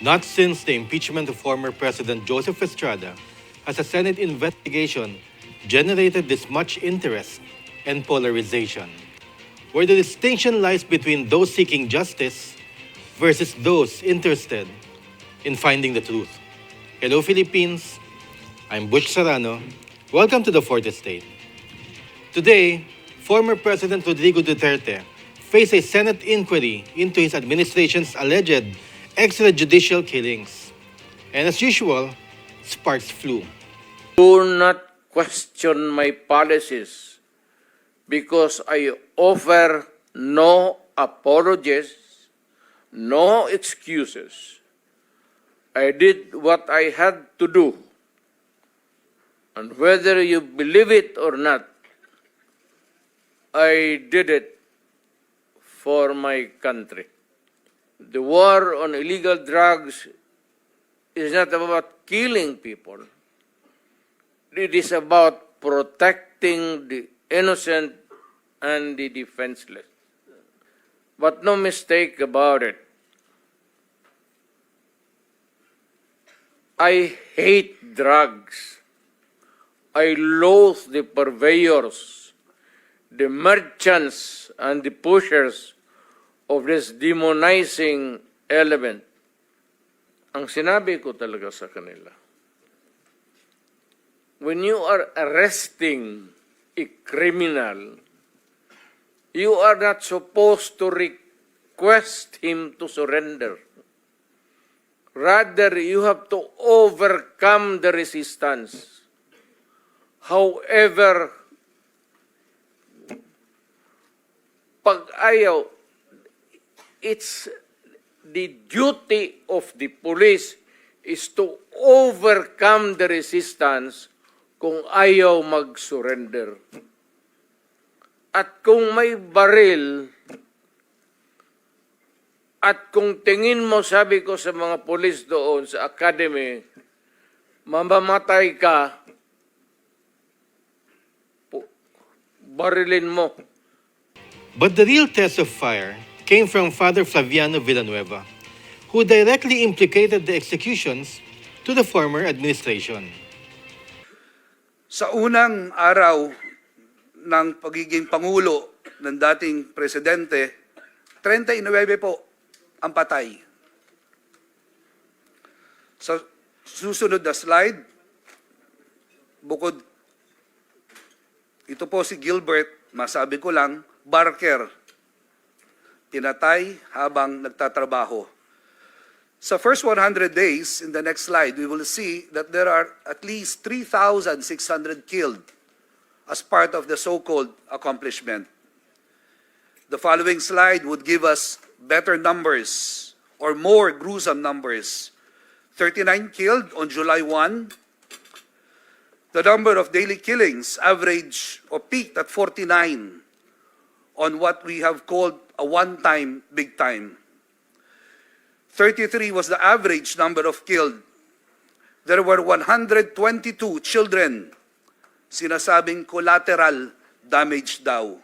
Not since the impeachment of former President Joseph Estrada has a Senate investigation generated this much interest and polarization, where the distinction lies between those seeking justice versus those interested in finding the truth. Hello, Philippines. I'm Butch Serrano. Welcome to the Fourth Estate. Today, former President Rodrigo Duterte faced a Senate inquiry into his administration's alleged extrajudicial killings. And as usual, sparks flew. Do not question my policies because I offer no apologies, no excuses. I did what I had to do. And whether you believe it or not, I did it for my country. The war on illegal drugs is not about killing people. It is about protecting the innocent and the defenseless. But no mistake about it. I hate drugs. I loathe the purveyors, the merchants, and the pushers of this demonizing element. Ang sinabi ko talaga sa kanila, when you are arresting a criminal, you are not supposed to request him to surrender. Rather, you have to overcome the resistance. However, pag ayaw, it's the duty of the police is to overcome the resistance kung ayaw mag-surrender. At kung may baril, at kung tingin mo, sabi ko sa mga polis doon sa academy, mamamatay ka, barilin mo. But the real test of fire came from Father Flaviano Villanueva, who directly implicated the executions to the former administration. Sa unang araw ng pagiging Pangulo ng dating Presidente, 39 po ang patay. Sa susunod na slide, bukod ito po si Gilbert, masabi ko lang, Barker, tinatay habang nagtatrabaho. Sa first 100 days, in the next slide, we will see that there are at least 3,600 killed as part of the so-called accomplishment. The following slide would give us better numbers or more gruesome numbers. 39 killed on July 1. The number of daily killings averaged or peaked at 49 on what we have called a one-time big time. 33 was the average number of killed. There were 122 children, sinasabing collateral damage daw.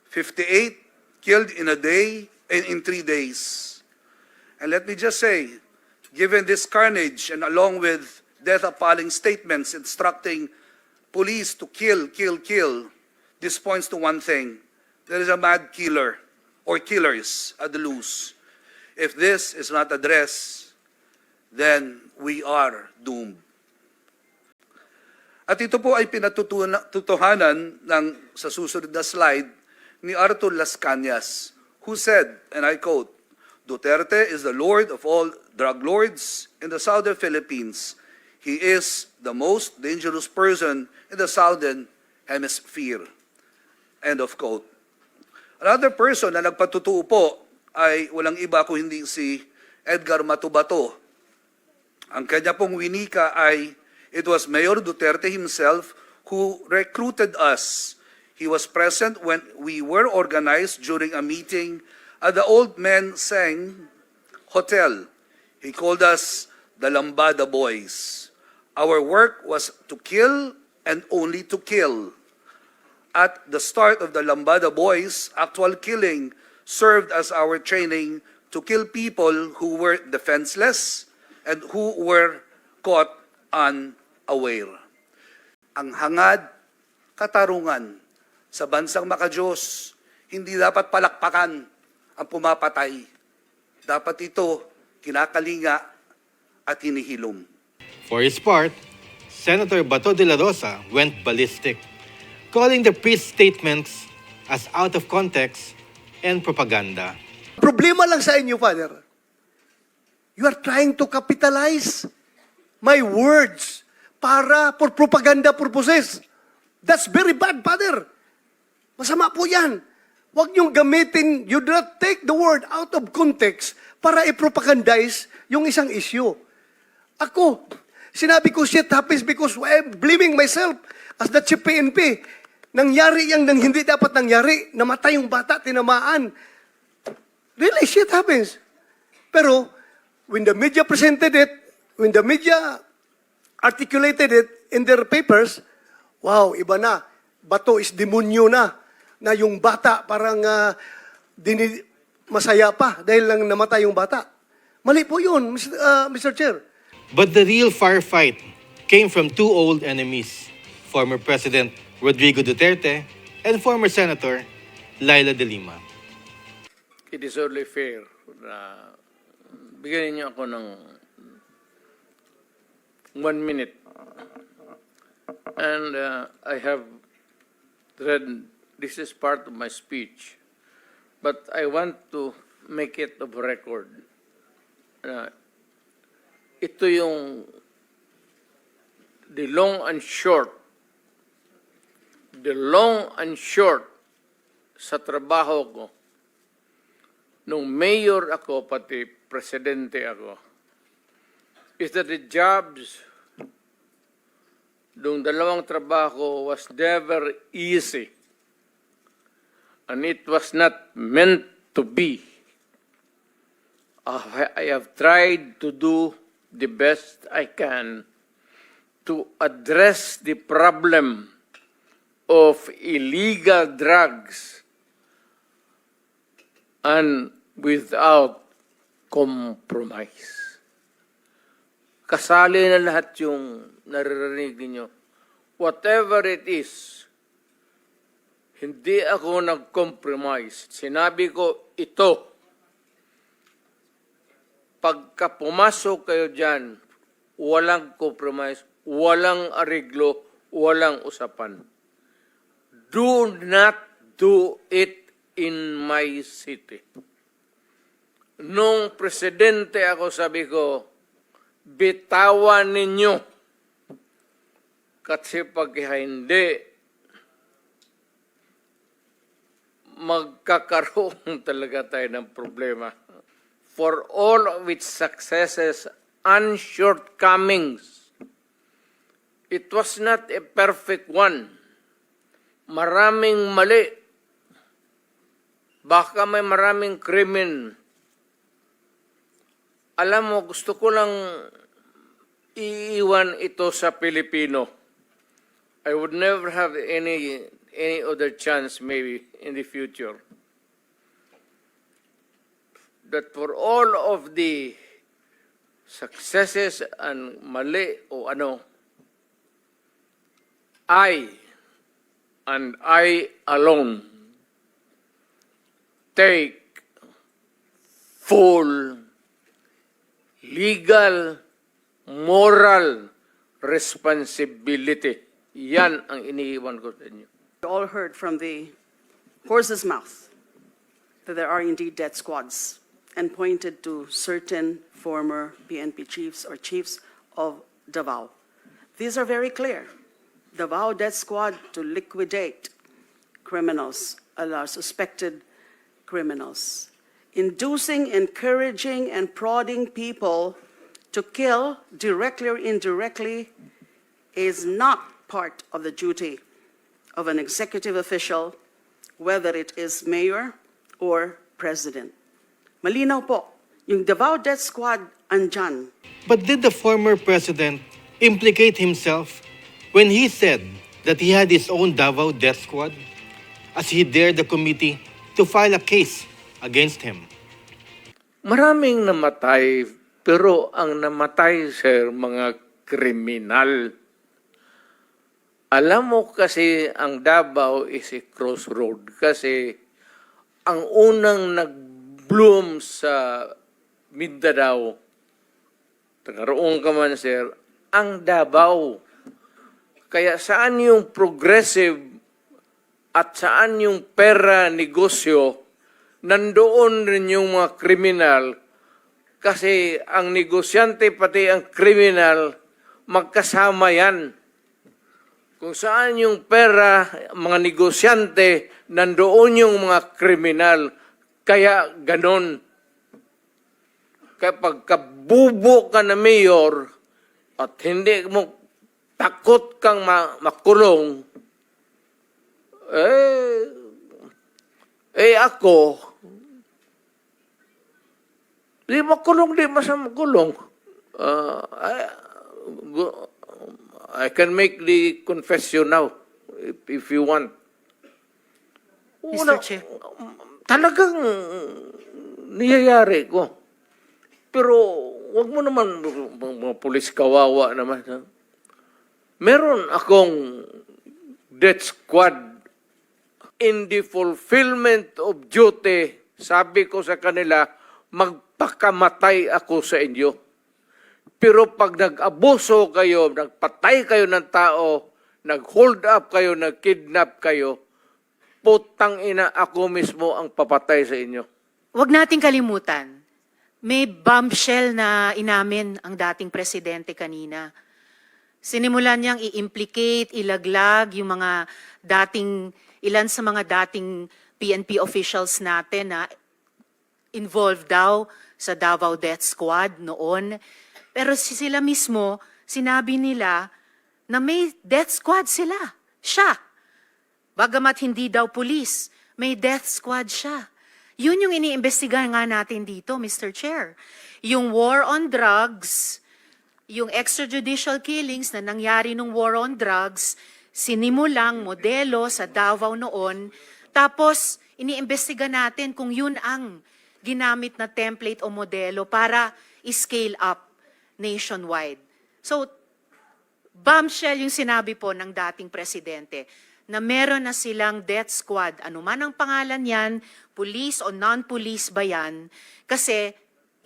58 killed in a day and in 3 days. And let me just say, given this carnage and along with death-appalling statements instructing police to kill, this points to one thing. There is a mad killer or killers at the loose. If this is not addressed, then we are doomed. At ito po ay pinatutuhanan ng sa susunod na slide ni Arthur Las Cañas, who said, and I quote, Duterte is the Lord of all drug lords in the southern Philippines. He is the most dangerous person in the southern hemisphere. End of quote. Another person na nagpatutuo po ay walang iba kung hindi si Edgar Matubato. Ang kanya pong winika ay, it was Mayor Duterte himself who recruited us. He was present when we were organized during a meeting at the Old Men Sang Hotel. He called us the Lambada Boys. Our work was to kill and only to kill. At the start of the Lambada Boys, actual killing served as our training to kill people who were defenseless and who were caught unaware. Ang hangad, katarungan sa bansang makadiyos, hindi dapat palakpakan ang pumapatay. Dapat ito kinakalinga at hinihilom. For his part, Senator Bato de la Rosa went ballistic, calling the priest's statements as out of context and propaganda. Problema lang sa inyo, Father. You are trying to capitalize my words for propaganda purposes. That's very bad, Father. Masama po yan. Huwag niyong gamitin, you do not take the word out of context para i-propagandize yung isang issue. Ako, sinabi ko shit happens because I'm blaming myself as the chief PNP. Nangyari yang nang hindi dapat nangyari. Namatay yung bata, tinamaan. Really, shit happens. Pero, when the media presented it, when the media articulated it in their papers, wow, iba na. Bato is demonyo na yung bata parang masaya pa dahil lang namatay yung bata. Mali po yun, Mr. Chair. But the real firefight came from two old enemies, former President Rodrigo Duterte and former Senator Laila de Lima. It is only fair na bigyan niyo ako ng 1 minute. And I have read, this is part of my speech, but I want to make it of record. Ito yung the long and short sa trabaho ko. Nung mayor ako, pati presidente ako, is that the jobs nung dalawang trabaho was never easy. And it was not meant to be. I have tried to do the best I can to address the problem of illegal drugs and without compromise. Kasali na lahat yung naririnig ninyo. Whatever it is, hindi ako nag-compromise. Sinabi ko, ito. Pagka pumasok kayo dyan, walang compromise, walang ariglo, walang usapan. Do not do it in my city. Nung presidente ako, sabi ko, bitawan ninyo. Kasi pag hindi, magkakaroon talaga tayo ng problema. For all of its successes and shortcomings, it was not a perfect one. Maraming mali. Baka may maraming krimen. Alam mo, gusto ko lang iiwan ito sa Pilipino. I would never have any other chance maybe in the future. That for all of the successes and mali o ano, I and I alone take full legal, moral responsibility. Yan ang iniiwan ko sa inyo. We all heard from the horse's mouth that there are indeed death squads and pointed to certain former PNP chiefs or chiefs of Davao. These are very clear. Davao Death Squad to liquidate criminals, suspected criminals. Inducing, encouraging, and prodding people to kill directly or indirectly is not part of the duty of an executive official, whether it is mayor or president. Malinaw po, yung Davao Death Squad andyan. But did the former president implicate himself when he said that he had his own Davao Death Squad, as he dared the committee to file a case against him? Maraming namatay, pero ang namatay, sir, mga kriminal. Alam mo kasi ang Davao is a crossroad kasi ang unang nag-bloom sa Mindanao, tagaroon ka man, sir, ang Davao. Kaya saan yung progressive at saan yung pera negosyo, nandoon rin yung mga kriminal kasi ang negosyante pati ang kriminal magkasama yan. Kung saan yung pera, mga negosyante, nandoon yung mga kriminal. Kaya ganon. Kapag kabubo ka na mayor at hindi mo takot kang makulong, ako, di makulong, di makulong. I can make the confession now, if you want. Mr. Chair. Talagang niyayari ko. Pero wag mo naman, mga pulis kawawa naman. Ha? Meron akong death squad. In the fulfillment of duty, sabi ko sa kanila, magpakamatay ako sa inyo. Pero pag nag-abuso kayo, nagpatay kayo ng tao, nag-hold up kayo, nag-kidnap kayo, putang ina, ako mismo ang papatay sa inyo. Huwag nating kalimutan, may bombshell na inamin ang dating presidente kanina. Sinimulan niyang i-implicate, ilaglag yung mga ilan sa mga dating PNP officials natin na involved daw sa Davao Death Squad noon. Pero sila mismo, sinabi nila na may death squad sila. Siya. Bagamat hindi daw pulis, may death squad siya. Yun yung iniimbestigahan nga natin dito, Mr. Chair. Yung war on drugs, yung extrajudicial killings na nangyari nung war on drugs, sinimulang modelo sa Davao noon, tapos iniimbestiga natin kung yun ang ginamit na template o modelo para i-scale up nationwide. So, bombshell yung sinabi po ng dating presidente na meron na silang death squad, anuman ang pangalan yan, police o non-police ba yan, kasi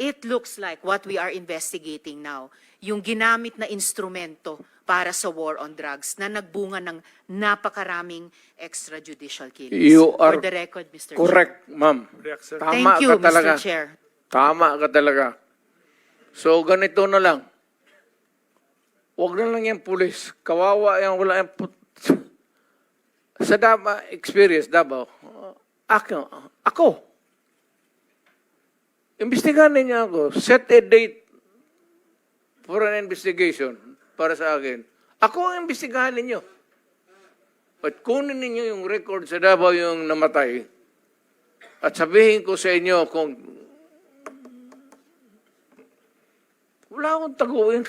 it looks like what we are investigating now, yung ginamit na instrumento para sa war on drugs na nagbunga ng napakaraming extrajudicial killings. You are For the record, Mr. correct, ma'am. Chair. Tama Thank you, ka talaga. Mr. Chair. Tama ka talaga. So, ganito na lang. Huwag na lang yung pulis. Kawawa yan, wala yung sa experience, Davao, ako. Imbestigahan niya ako. Set a date for an investigation para sa akin. Ako ang imbestigahan ninyo. At kunin ninyo yung record sa Davao yung namatay. At sabihin ko sa inyo kung wala akong taguin.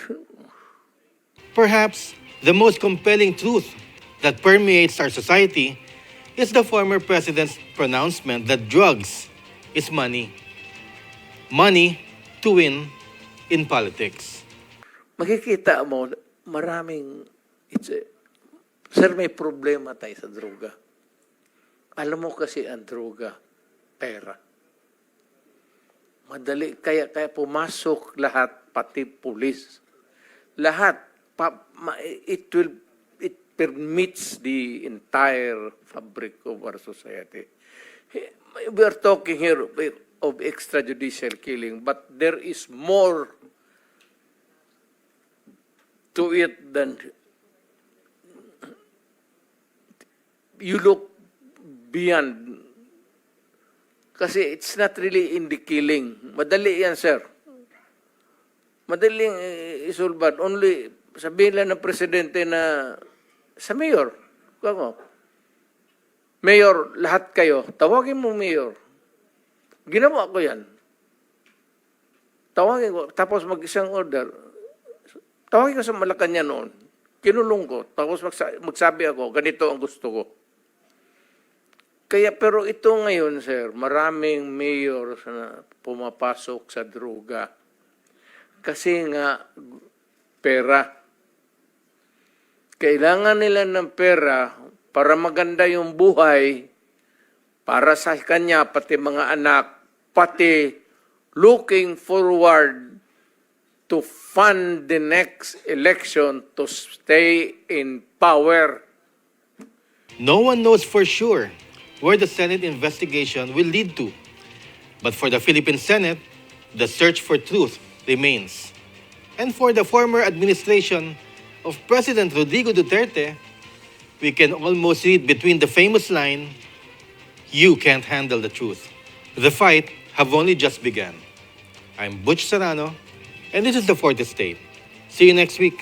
Perhaps the most compelling truth that permeates our society is the former president's pronouncement that drugs is money. Money to win in politics. Makikita mo, sir, may problema tayo sa droga. Alam mo kasi ang droga, pera. Madali, kaya pumasok lahat, pati pulis. Lahat, it permits the entire fabric of our society. We are talking here of extrajudicial killing, but there is more to it than you look beyond. Kasi it's not really in the killing. Madali yan, sir. Madaling isulbat. Only, sabihin lang ng presidente na sa mayor. Mayor, lahat kayo, tawagin mo mayor. Ginawa ko yan. Tawagin ko, tapos mag-isang order. Tawagin ko sa Malacanang noon. Kinulong ko, tapos magsabi ako, ganito ang gusto ko. Kaya pero ito ngayon, sir, maraming mayor na pumapasok sa droga. Kasi nga, pera. Kailangan nila ng pera para maganda yung buhay, para sa kanya, pati mga anak, pati looking forward to fund the next election to stay in power. No one knows for sure where the Senate investigation will lead to. But for the Philippine Senate, the search for truth remains. And for the former administration of President Rodrigo Duterte, we can almost read between the famous line, "You can't handle the truth." The fight have only just begun. I'm Butch Serrano, and this is the Fourth Estate. See you next week.